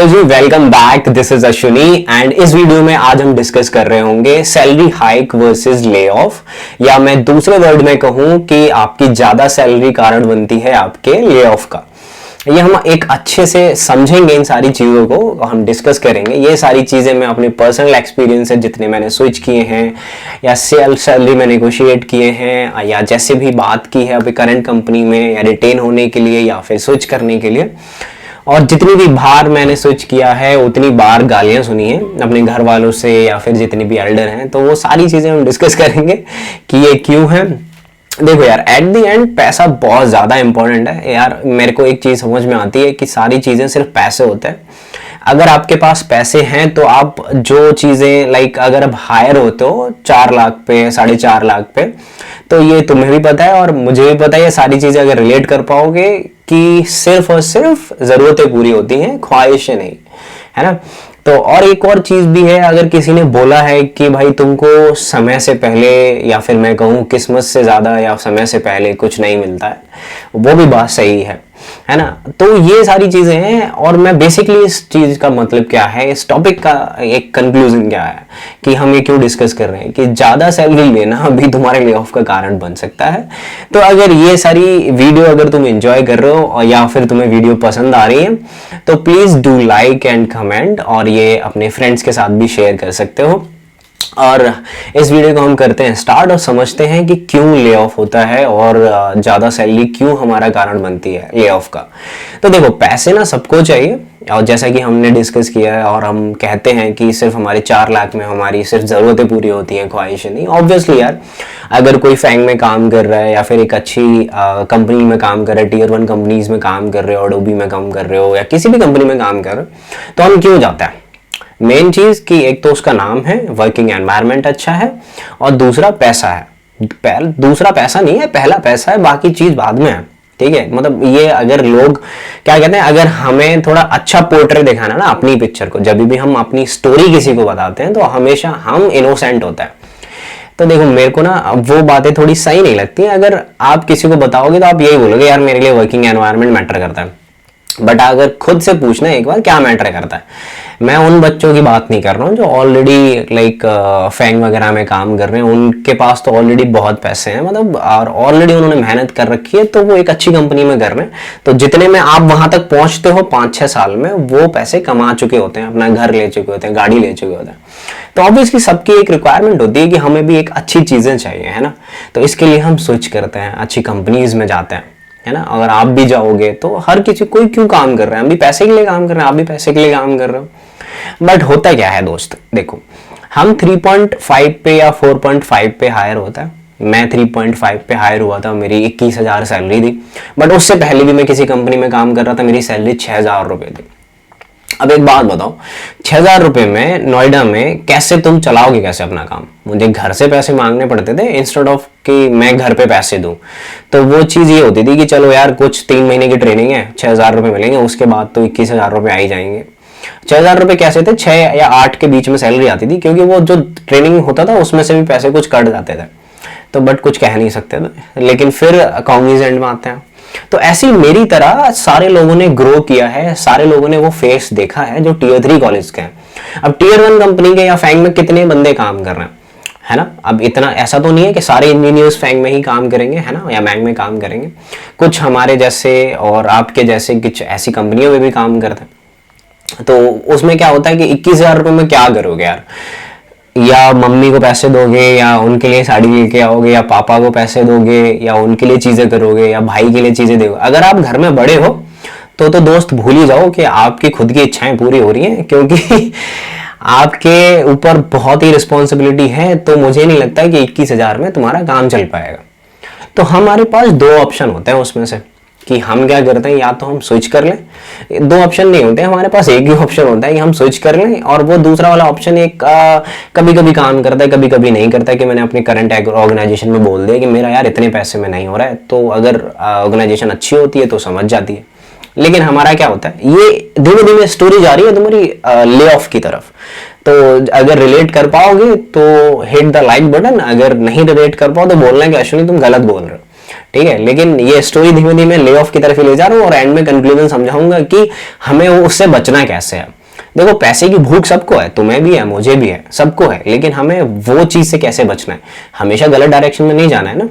Hello जी, welcome back. This is Ashwini and इस video में आज हम डिस्कस कर रहे होंगे salary hike versus layoff, या मैं दूसरे वर्ड में कहूं कि आपकी ज्यादा सैलरी कारण बनती है आपके ले ऑफ का। ये हम एक अच्छे से समझेंगे, इन सारी चीज़ों को हम डिस्कस करेंगे। ये सारी चीज़ें मैं अपने पर्सनल एक्सपीरियंस से जितने मैंने स्विच किए हैं या सैलरी में नेगोशिएट किए हैं या जैसे भी बात की है अभी करंट कंपनी में या रिटेन होने के लिए या फिर स्विच करने के लिए, और जितनी भी बार मैंने स्विच किया है उतनी बार गालियां सुनी है अपने घर वालों से या फिर जितने भी एल्डर हैं, तो वो सारी चीज़ें हम डिस्कस करेंगे कि ये क्यों है। देखो यार, एट द एंड पैसा बहुत ज़्यादा इंपॉर्टेंट है यार। मेरे को एक चीज़ समझ में आती है कि सारी चीज़ें सिर्फ पैसे होते हैं। अगर आपके पास पैसे हैं तो आप जो चीज़ें लाइक अगर आप हायर होते हो 4 लाख पे 4.5 लाख पे, तो ये तुम्हें भी पता है और मुझे भी पता है, ये सारी चीज़ें अगर रिलेट कर पाओगे कि सिर्फ और सिर्फ ज़रूरतें पूरी होती हैं, ख्वाहिशें नहीं, है ना। तो और एक और चीज भी है, अगर किसी ने बोला है कि भाई तुमको समय से पहले या फिर मैं कहूँ किस्मत से ज्यादा या समय से पहले कुछ नहीं मिलता है, वो भी बात सही है ना। तो ये सारी चीजें हैं और मैं बेसिकली इस चीज का मतलब क्या है, इस टॉपिक का एक कंक्लूजन क्या है कि हम ये क्यों डिस्कस कर रहे हैं कि ज्यादा सैलरी लेना भी तुम्हारे ले ऑफ का कारण बन सकता है। तो अगर ये सारी वीडियो अगर तुम एंजॉय कर रहे हो और या फिर तुम्हें वीडियो पसंद आ रही है तो please do like and comment, और ये अपने फ्रेंड्स के साथ भी शेयर कर सकते हो। और इस वीडियो को हम करते हैं स्टार्ट और समझते हैं कि क्यों ले ऑफ होता है और ज़्यादा सैलरी क्यों हमारा कारण बनती है ले ऑफ का। तो देखो, पैसे ना सबको चाहिए, और जैसा कि हमने डिस्कस किया है और हम कहते हैं कि सिर्फ हमारे 4 लाख में हमारी सिर्फ ज़रूरतें पूरी होती हैं, ख्वाहिशें नहीं। ऑब्वियसली यार, अगर कोई फैंग में काम कर रहा है या फिर एक अच्छी कंपनी में काम कर रहा है, Tier 1 कंपनीज में काम कर रहे हो, Adobe में काम कर रहे हो या किसी भी कंपनी में काम कर रहे हो, तो हम क्यों जाते हैं? मेन चीज कि एक तो उसका नाम है, वर्किंग एनवायरनमेंट अच्छा है, और दूसरा पैसा है। दूसरा पैसा नहीं है, पहला पैसा है, बाकी चीज बाद में है। ठीक है, मतलब ये अगर लोग क्या कहते हैं, अगर हमें थोड़ा अच्छा पोर्ट्रेट दिखाना ना अपनी पिक्चर को, जब भी हम अपनी स्टोरी किसी को बताते हैं तो हमेशा हम इनोसेंट होता है। तो देखो, मेरे को ना वो बातें थोड़ी सही नहीं लगती। अगर आप किसी को बताओगे तो आप यही बोलोगे यार मेरे लिए वर्किंग एनवायरनमेंट मैटर करता है, बट अगर खुद से पूछना एक बार क्या मैटर करता है, मैं उन बच्चों की बात नहीं कर रहा हूँ जो ऑलरेडी लाइक फैंग वगैरह में काम कर रहे हैं। उनके पास तो ऑलरेडी बहुत पैसे हैं, मतलब और ऑलरेडी उन्होंने मेहनत कर रखी है, तो वो एक अच्छी कंपनी में कर रहे हैं। तो जितने में आप वहां तक पहुंचते हो 5-6 साल में, वो पैसे कमा चुके होते हैं, अपना घर ले चुके होते हैं, गाड़ी ले चुके होते हैं। तो ऑब्वियसली सबकी एक रिक्वायरमेंट होती है कि हमें भी एक अच्छी चीजें चाहिए, है ना। तो इसके लिए हम स्विच करते हैं, अच्छी कंपनीज में जाते हैं, है ना। अगर आप भी जाओगे तो हर किसी, कोई क्यों काम कर रहा है, हम भी पैसे के लिए काम कर रहे हैं, आप भी पैसे के लिए काम कर रहे हो। बट होता क्या है दोस्त, देखो, हम 3.5 पे या 4.5 पे हायर होता है। मैं 3.5 पे हायर हुआ था, मेरी 21,000 सैलरी थी। बट उससे पहले भी मैं किसी कंपनी में काम कर रहा था, मेरी सैलरी 6,000 रुपए थी। अब एक बात बताओ, 6,000 रुपए में नोएडा में कैसे तुम चलाओगे, कैसे अपना काम? मुझे घर से पैसे मांगने पड़ते थे इंस्टेड ऑफ कि मैं घर पे पैसे दूं। तो वो चीज ये होती थी कि चलो यार कुछ 3 महीने की ट्रेनिंग है, 6,000 रुपए मिलेंगे, उसके बाद तो 21,000 रुपए आ ही जाएंगे। 6,000 रुपए कैसे थे, 6 या 8 के बीच में सैलरी आती थी, क्योंकि वो जो ट्रेनिंग होता था उसमें से भी पैसे कुछ कट जाते थे। तो बट कुछ कह नहीं सकते थे, लेकिन फिर कॉग्निजेंट में आते हैं। तो ऐसी मेरी तरह सारे लोगों ने ग्रो किया है, सारे लोगों ने वो फेस देखा है जो Tier 3 कॉलेज के हैं। अब Tier 1 कंपनी के या फैंग में कितने बंदे काम कर रहे हैं, है ना। अब इतना ऐसा तो नहीं है कि सारे इंजीनियर्स फैंग में ही काम करेंगे, है ना, या मैंग में काम करेंगे। कुछ हमारे जैसे और आपके जैसे कुछ ऐसी कंपनियों में भी काम करते हैं। तो उसमें क्या होता है कि 21,000 रुपए में क्या करोगे यार? या मम्मी को पैसे दोगे, या उनके लिए साड़ी लेके आओगे, या पापा को पैसे दोगे, या उनके लिए चीजें करोगे, या भाई के लिए चीजें दोगे। अगर आप घर में बड़े हो तो दोस्त भूल ही जाओ कि आपकी खुद की इच्छाएं पूरी हो रही हैं, क्योंकि आपके ऊपर बहुत ही रिस्पॉन्सिबिलिटी है। तो मुझे नहीं लगता कि 21,000 में तुम्हारा काम चल पाएगा। तो हमारे पास 2 ऑप्शन होते हैं उसमें से कि हम क्या करते हैं, या तो हम स्विच कर लें। 2 ऑप्शन नहीं होते हमारे पास, एक ही ऑप्शन होता है कि हम स्विच कर लें, और वो दूसरा वाला ऑप्शन एक कभी कभी काम करता है, कभी कभी नहीं करता है। कि मैंने अपने करंट ऑर्गेनाइजेशन में बोल दिया कि मेरा यार इतने पैसे में नहीं हो रहा है, तो अगर ऑर्गेनाइजेशन अच्छी होती है तो समझ जाती है। लेकिन हमारा क्या होता है, ये धीमे धीमे स्टोरी जा रही है तुम्हारी ले ऑफ की तरफ। तो अगर रिलेट कर पाओगे तो हिट द लाइक बटन, अगर नहीं रिलेट कर पाओ तो बोलना कि अश्विनी तुम गलत बोल रहे हो। ठीक है, लेकिन ये स्टोरी धीमे धीमे ले ऑफ की तरफ ले जा रहा हूँ और एंड में कंक्लूजन समझाऊंगा कि हमें उससे बचना कैसे है। देखो, पैसे की भूख सबको है, तुम्हें भी है, मुझे भी है, सबको है, लेकिन हमें वो चीज से कैसे बचना है, हमेशा गलत डायरेक्शन में नहीं जाना है ना।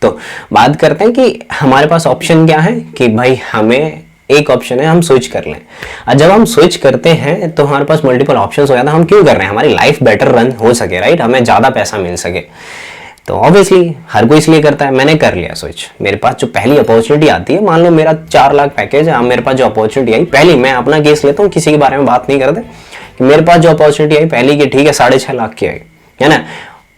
तो बात करते हैं कि हमारे पास ऑप्शन क्या है, कि भाई हमें एक ऑप्शन है हम स्विच कर लें। और जब हम स्विच करते हैं तो हमारे पास मल्टीपल ऑप्शंस हो जाता है। हम क्यों कर रहे हैं, हमारी लाइफ बेटर रन हो सके, राइट, हमें ज्यादा पैसा मिल सके। तो ऑब्वियसली हर कोई इसलिए करता है। मैंने कर लिया स्विच, मेरे पास जो पहली अपॉर्चुनिटी आती है, मान लो मेरा 4 लाख पैकेज है, मेरे पास जो अपॉर्चुनिटी आई पहली, मैं अपना केस लेता हूँ, किसी के बारे में बात नहीं करते, कि मेरे पास जो अपॉर्चुनिटी आई पहली की, ठीक है 6.5 लाख की आई, है ना।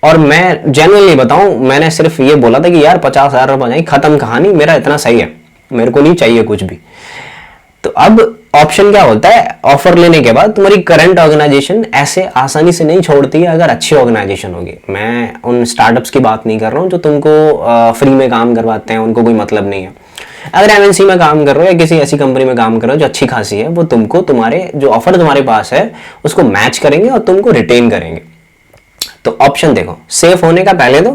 और मैं जेन्युइनली बताऊं, मैंने सिर्फ ये बोला था कि यार 50,000 रुपये जाए, खत्म कहानी, मेरा इतना सही है, मेरे को नहीं चाहिए कुछ भी। तो अब ऑप्शन क्या होता है, ऑफर लेने के बाद तुम्हारी करंट ऑर्गेनाइजेशन ऐसे आसानी से नहीं छोड़ती है अगर अच्छी ऑर्गेनाइजेशन होगी। मैं उन स्टार्टअप्स की बात नहीं कर रहा हूँ जो तुमको फ्री में काम करवाते हैं, उनको कोई मतलब नहीं है। अगर एमएनसी में काम कर रहे हो या किसी ऐसी कंपनी में काम कर रहे हो जो अच्छी खासी है, वो तुमको तुम्हारे जो ऑफर तुम्हारे पास है उसको मैच करेंगे और तुमको रिटेन करेंगे। तो ऑप्शन देखो, सेफ होने का पहले तो,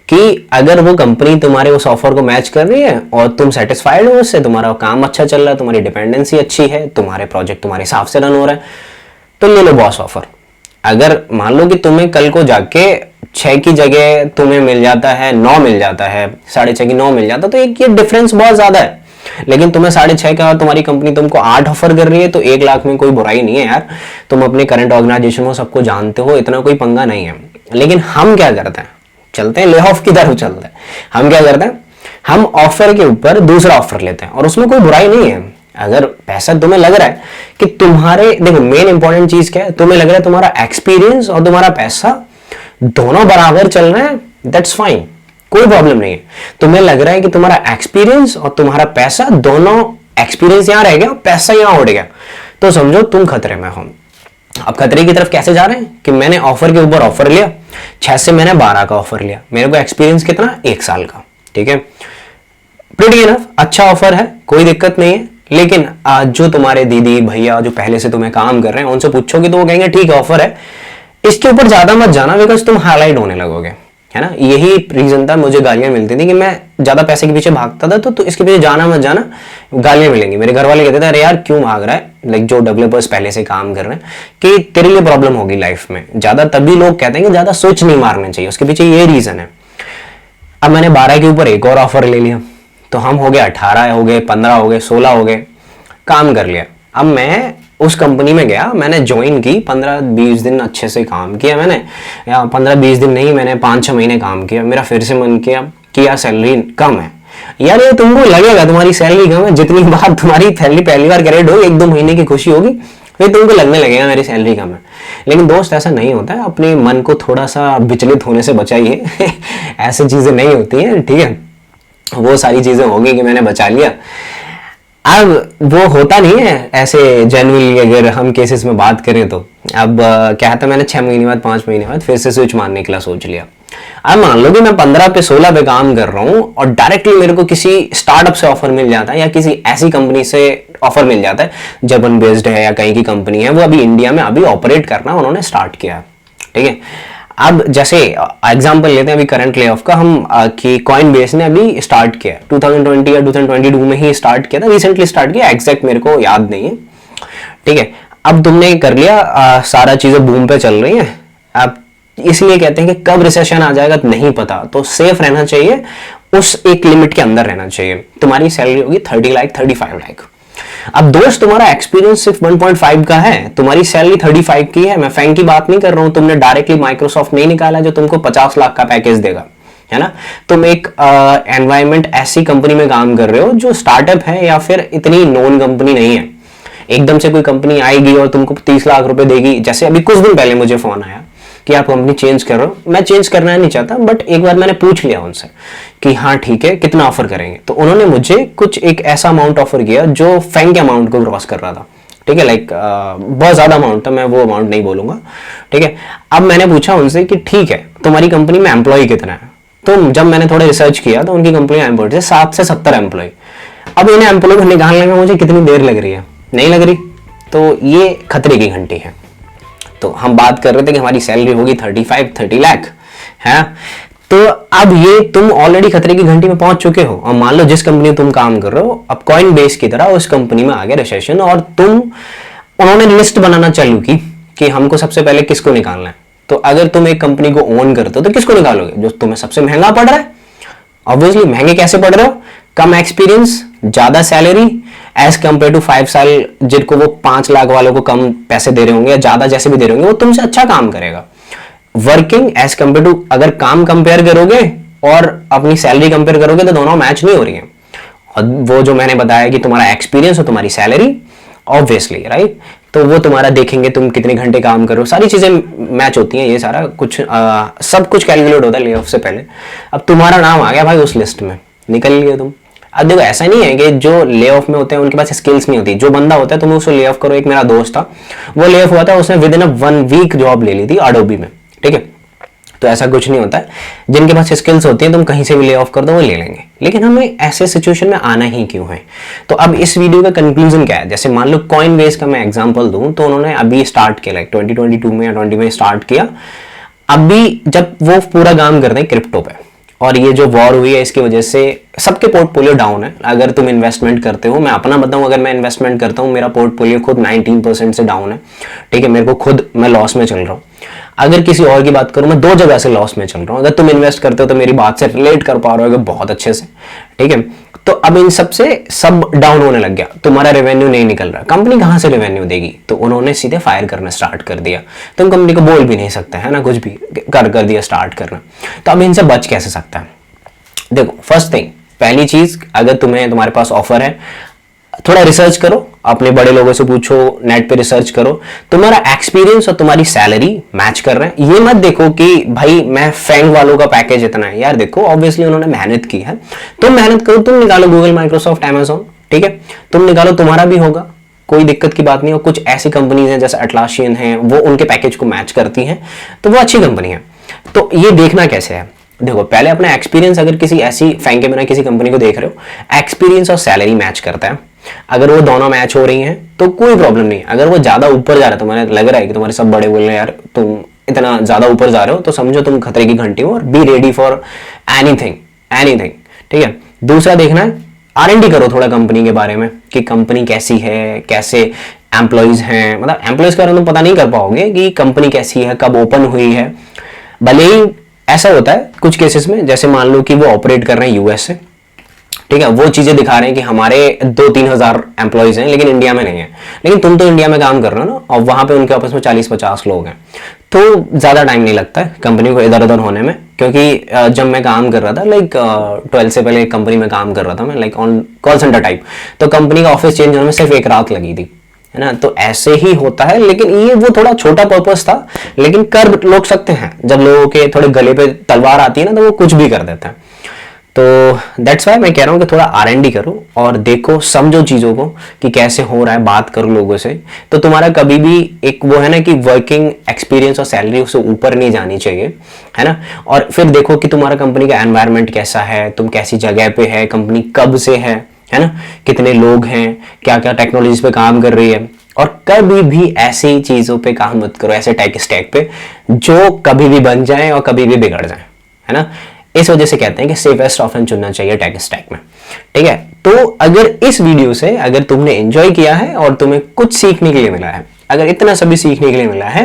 कि अगर वो कंपनी तुम्हारे उस ऑफर को मैच कर रही है और तुम सेटिस्फाइड हो उससे, तुम्हारा काम अच्छा चल रहा है, तुम्हारी डिपेंडेंसी अच्छी है, तुम्हारे प्रोजेक्ट तुम्हारे हिसाब से रन हो रहा है, तो ले लो बॉस ऑफर। अगर मान लो कि तुम्हें कल को जाके 6 की जगह तुम्हें मिल जाता है 9 मिल जाता है, 6.5 की 9 मिल जाता है, तो एक ये डिफरेंस बहुत ज्यादा है। लेकिन तुम्हें 6.5 का, तुम्हारी कंपनी तुमको 8 ऑफर कर रही है, तो 1 लाख में कोई बुराई नहीं है यार। तुम अपने करंट ऑर्गेनाइजेशन को सबको जानते हो, इतना कोई पंगा नहीं है। लेकिन हम क्या करते हैं, चलते हैं ले ऑफ की तरफ चलते हैं। हम क्या करते हैं, हम ऑफर के ऊपर दूसरा ऑफर लेते हैं, और उसमें कोई बुराई नहीं है। अगर पैसा तुम्हें लग रहा है कि तुम्हारे, देखो मेन इंपॉर्टेंट चीज क्या है, तुम्हें लग रहा है तुम्हारा एक्सपीरियंस और तुम्हारा पैसा दोनों बराबर चल रहे हैं, दैट्स फाइन, कोई प्रॉब्लम नहीं है। तुम्हें लग रहा है कि तुम्हारा एक्सपीरियंस और तुम्हारा पैसा दोनों, एक्सपीरियंस यहां रह गया, पैसा यहां उड़ गया, तो समझो तुम खतरे में हो। अब खतरे की तरफ कैसे जा रहे हैं, कि मैंने ऑफर के ऊपर ऑफर लिया, 6 से मैंने 12 का ऑफर लिया, मेरे को एक्सपीरियंस कितना, 1 साल का, ठीक है, प्रीटी इनफ, अच्छा ऑफर है, कोई दिक्कत नहीं है। लेकिन आज जो तुम्हारे दीदी भैया जो पहले से तुम्हें काम कर रहे हैं उनसे पूछोगे तो वो कहेंगे ठीक है ऑफर है, इसके ऊपर ज्यादा मत जाना, बिकॉज तुम हाईलाइट होने लगोगे, है ना। यही रीजन था, मुझे गालियां मिलती थी कि मैं ज्यादा पैसे के पीछे भागता था, तो इसके पीछे जाना मत जाना, गालियां मिलेंगी। मेरे घर वाले कहते थे अरे यार क्यों भाग रहा है, लाइक जो डेवलपर्स पहले से काम कर रहे हैं, कि तेरे लिए प्रॉब्लम होगी लाइफ में ज्यादा। तभी लोग कहते हैं कि ज्यादा स्विच नहीं मारने चाहिए, उसके पीछे ये रीजन है। अब मैंने 12 के ऊपर एक और ऑफर ले लिया, तो हम हो गए 18 हो गए, 15 हो गए, 16 हो गए, काम कर लिया। अब मैं उस कंपनी में गया, मैंने ज्वाइन की, 15-20 दिन अच्छे से काम किया मैंने, या 15-20 दिन नहीं, मैंने 5-6 महीने काम किया। मेरा फिर से मन किया कि यार सैलरी कम है। यार ये तुमको लगेगा तुम्हारी सैलरी कम है, जितनी बार तुम्हारी सैलरी पहली बार क्रेडिट हो, 1-2 महीने की खुशी होगी, फिर तुमको लगने लगेगा मेरी सैलरी कम है। लेकिन दोस्त ऐसा नहीं होता है, अपने मन को थोड़ा सा विचलित होने से बचाइए ऐसी चीजें नहीं होती हैं, ठीक है। वो सारी चीजें होंगी कि मैंने बचा लिया, अब वो होता नहीं है ऐसे जेन्युइनली। अगर हम केसेस में बात करें तो अब क्या था, मैंने 6 महीने बाद 5 महीने बाद फिर से स्विच मारने के लिए सोच लिया। अब मान लो कि मैं 15 पे 16 पे काम कर रहा हूँ और डायरेक्टली मेरे को किसी स्टार्टअप से ऑफर मिल जाता है या किसी ऐसी कंपनी से ऑफर मिल जाता है, जापान बेस्ड है या कहीं की कंपनी है, वो अभी इंडिया में अभी ऑपरेट करना उन्होंने स्टार्ट किया, ठीक है। अब जैसे एग्जांपल लेते हैं अभी करंट ले ऑफ का, हम कि कॉइनबेस ने अभी स्टार्ट किया 2020 या 2022 में ही स्टार्ट किया था, रिसेंटली स्टार्ट किया, एग्जैक्ट मेरे को याद नहीं है, ठीक है। अब तुमने कर लिया, सारा चीजें बूम पे चल रही हैं। अब इसलिए कहते हैं कि कब रिसेशन आ जाएगा नहीं पता, तो सेफ रहना चाहिए, उस एक लिमिट के अंदर रहना चाहिए। तुम्हारी सैलरी होगी 30 लाख 35 लाख। अब दोस्त तुम्हारा एक्सपीरियंस सिर्फ 1.5 का है, तुम्हारी सैलरी 35 की है। मैं फैंक की बात नहीं कर रहा हूं, तुमने डायरेक्टली माइक्रोसॉफ्ट नहीं निकाला जो तुमको 50 लाख का पैकेज देगा, है ना। तुम एक एनवायरमेंट ऐसी कंपनी में काम कर रहे हो जो स्टार्टअप है या फिर इतनी नोन कंपनी नहीं है। एकदम से कोई कंपनी आएगी और तुमको 30 लाख रुपए देगी, जैसे अभी कुछ दिन पहले मुझे फोन आया कि आप कंपनी चेंज कर रहे हो। मैं चेंज करना नहीं चाहता, बट एक बार मैंने पूछ लिया उनसे कि हाँ ठीक है कितना ऑफर करेंगे, तो उन्होंने मुझे कुछ एक ऐसा अमाउंट ऑफर किया जो फैंक अमाउंट को क्रॉस कर रहा था, ठीक है। लाइक बहुत ज्यादा अमाउंट था, मैं वो अमाउंट नहीं बोलूंगा, ठीक है। अब मैंने पूछा उनसे कि ठीक है तुम्हारी कंपनी में एम्प्लॉय कितना है, तो जब मैंने थोड़ा रिसर्च किया तो उनकी कंपनी में एम्प्लॉय थे 7 से 70 एम्प्लॉय। अब इन्हें एम्प्लॉय को निकालने में मुझे कितनी देर लग रही है, नहीं लग रही, तो ये खतरे की घंटी है। तो हम बात कर रहे थे कि हमारी सैलरी होगी 30 लाख है, तो अब ये तुम ऑलरेडी खतरे की घंटी में पहुंच चुके हो और मान लो जिस कंपनी में तुम काम कर रहे हो अब कॉइन बेस की तरह उस कंपनी में आ गया रिसेशन और उन्होंने लिस्ट बनाना चालू की कि हमको सबसे पहले किसको निकालना है। तो अगर तुम एक कंपनी को ओन करते हो तो किसको निकालोगे? जो तुम्हें सबसे महंगा पड़ रहा है। ऑब्वियसली महंगे कैसे पड़ रहे हो? कम एक्सपीरियंस, ज्यादा सैलरी एज कंपेयर टू 5 साल जिनको वो 5 लाख वालों को कम पैसे दे रहे होंगे या ज्यादा जैसे भी दे रहे होंगे, वो तुमसे अच्छा काम करेगा। वर्किंग एज कंपेयर टू, अगर काम कंपेयर करोगे और अपनी सैलरी कंपेयर करोगे तो दोनों मैच नहीं हो रही है। और वो जो मैंने बताया कि तुम्हारा एक्सपीरियंस और तुम्हारी सैलरी, ऑब्वियसली राइट, तो वो तुम्हारा देखेंगे तुम कितने घंटे काम करो, सारी चीजें मैच होती हैं। ये सारा कुछ सब कुछ कैलकुलेट होता है ले ऑफ से पहले। अब तुम्हारा नाम आ गया भाई उस लिस्ट में, निकल लिए तुम। अब देखो ऐसा नहीं है कि जो ले ऑफ में होते हैं उनके पास स्किल्स नहीं होती। जो बंदा होता है तुम उसको ले ऑफ करो। एक मेरा दोस्त था, वो ले ऑफ हुआ था, उसने विद इन 1 वीक जॉब ले ली थी अडोबी में, ठीक है। तो ऐसा कुछ नहीं होता है, जिनके पास स्किल्स होती हैं तुम कहीं से भी ले ऑफ कर दो वो ले लेंगे। लेकिन हमें ऐसे सिचुएशन में आना ही क्यों है? तो अब इस वीडियो का कंक्लूजन क्या है? जैसे मान लो कॉइन बेस का मैं एग्जांपल दूं तो उन्होंने अभी स्टार्ट किया, लाइक 2022 में या 20 में स्टार्ट किया। अभी जब वो पूरा काम करते हैं क्रिप्टो पे और ये जो वॉर हुई है इसकी वजह से सबके पोर्टफोलियो डाउन है। अगर तुम इन्वेस्टमेंट करते हो, मैं अपना बताऊं, अगर मैं इन्वेस्टमेंट करता हूं मेरा पोर्टफोलियो खुद 19% से डाउन है, ठीक है। मेरे को खुद, मैं लॉस में चल रहा हूं। अगर किसी और की बात करूं, मैं 2 जगह से लॉस में चल रहा हूं। अगर तुम इन्वेस्ट करते हो तो मेरी बात से रिलेट कर पा रहे हो बहुत अच्छे से, ठीक है। तो अब इन सब से सब डाउन होने लग गया, तुम्हारा रेवेन्यू नहीं निकल रहा, कंपनी कहां से रेवेन्यू देगी? तो उन्होंने सीधे फायर करना स्टार्ट कर दिया। तुम कंपनी को बोल भी नहीं सकते है ना, कुछ भी कर दिया स्टार्ट करना। तो अब इनसे बच कैसे सकता है? देखो फर्स्ट थिंग, पहली चीज, अगर तुम्हारे पास ऑफर है, थोड़ा रिसर्च करो, अपने बड़े लोगों से पूछो, नेट पे रिसर्च करो, तुम्हारा एक्सपीरियंस और तुम्हारी सैलरी मैच कर रहे हैं। ये मत देखो कि भाई मैं फैंग वालों का पैकेज इतना है, यार देखो ऑब्वियसली उन्होंने मेहनत की है, तुम मेहनत करो, तुम निकालो गूगल, माइक्रोसॉफ्ट, अमेजॉन, ठीक है, तुम निकालो, तुम्हारा भी होगा, कोई दिक्कत की बात नहीं। और कुछ ऐसी कंपनीज हैं जैसे अटलासियन है, वो उनके पैकेज को मैच करती हैं, तो वो अच्छी कंपनी है। तो ये देखना कैसे है? देखो पहले अपना एक्सपीरियंस, अगर किसी ऐसी फैंग के बिना किसी कंपनी को देख रहे हो, एक्सपीरियंस और सैलरी मैच करता है। अगर वो दोनों मैच हो रही हैं तो कोई प्रॉब्लम नहीं। अगर वो ज्यादा ऊपर जा रहा है, तुम्हें लग रहा है कि तुम्हारे सब बड़े बोल रहे हैं यार तुम इतना ज्यादा ऊपर जा रहे हो, तो समझो तुम खतरे की घंटी हो और बी रेडी फॉर एनीथिंग, ठीक है। दूसरा देखना है, R&D करो थोड़ा कंपनी के बारे में कि कंपनी कैसी है, कैसे एम्प्लॉइज हैं। मतलब एम्प्लॉइज का तुम पता नहीं कर पाओगे कि कंपनी कैसी है, कब ओपन हुई है। भले ही ऐसा होता है कुछ केसेस में, जैसे मान लो कि वो ऑपरेट कर रहे हैं यूएस से, ठीक है, वो चीजें दिखा रहे हैं कि हमारे 2-3 हजार एम्प्लॉइज हैं लेकिन इंडिया में नहीं है। लेकिन तुम तो इंडिया में काम कर रहे हो ना, और वहां पे उनके आपस में 40-50 लोग हैं, तो ज्यादा टाइम नहीं लगता है कंपनी को इधर उधर होने में। क्योंकि जब मैं काम कर रहा था, लाइक 12 से पहले एक कंपनी में काम कर रहा था मैं, like on call centre type, तो कंपनी का ऑफिस चेंज होने में सिर्फ 1 रात लगी थी, है ना। तो ऐसे ही होता है, लेकिन ये वो थोड़ा छोटा पर्पस था, लेकिन कर लोग सकते हैं। जब लोगों के थोड़े गले पे तलवार आती है ना, तो वो कुछ भी कर देते हैं। तो दैट्स वाई मैं कह रहा हूँ कि थोड़ा R&D करो और देखो, समझो चीजों को कि कैसे हो रहा है, बात करो लोगों से। तो तुम्हारा कभी भी एक वो है ना कि वर्किंग एक्सपीरियंस और सैलरी उससे ऊपर नहीं जानी चाहिए, है ना। और फिर देखो कि तुम्हारा कंपनी का एनवायरनमेंट कैसा है, तुम कैसी जगह पे है, कंपनी कब से है ना, कितने लोग हैं, क्या क्या टेक्नोलॉजीज पे काम कर रही है। और कभी भी ऐसी चीजों पे काम मत करो, ऐसे टेक स्टैक पे जो कभी भी बन जाए और कभी भी बिगड़ जाए, है ना। इस वजह से कहते हैं कि सेफेस्ट ऑप्शन चुनना चाहिए टेक स्टैक में, ठीक है। तो अगर इस वीडियो से अगर तुमने एंजॉय किया है और तुम्हें कुछ सीखने के लिए मिला है, अगर इतना सभी सीखने के लिए मिला है,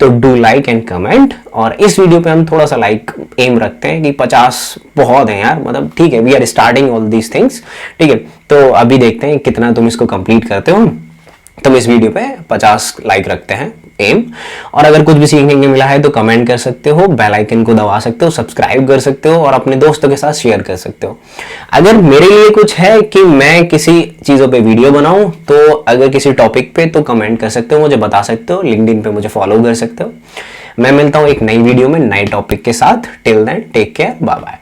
तो डू लाइक एंड कमेंट। और इस वीडियो पे हम थोड़ा सा लाइक एम रखते हैं कि 50 बहुत है यार, मतलब ठीक है, we are starting all these things, ठीक है। तो अभी देखते हैं कितना तुम इसको कंप्लीट करते हो। तुम इस वीडियो पे 50 लाइक रखते हैं एम। और अगर कुछ भी सीखने को मिला है तो कमेंट कर सकते हो, बेल आइकन को दबा सकते हो, सब्सक्राइब कर सकते हो और अपने दोस्तों के साथ शेयर कर सकते हो। अगर मेरे लिए कुछ है कि मैं किसी चीज़ों पे वीडियो बनाऊं, तो अगर किसी टॉपिक पे, तो कमेंट कर सकते हो, मुझे बता सकते हो, लिंक्डइन पे मुझे फॉलो कर सकते हो। मैं मिलता हूं एक नई वीडियो में नए टॉपिक के साथ। Till then take care, bye bye.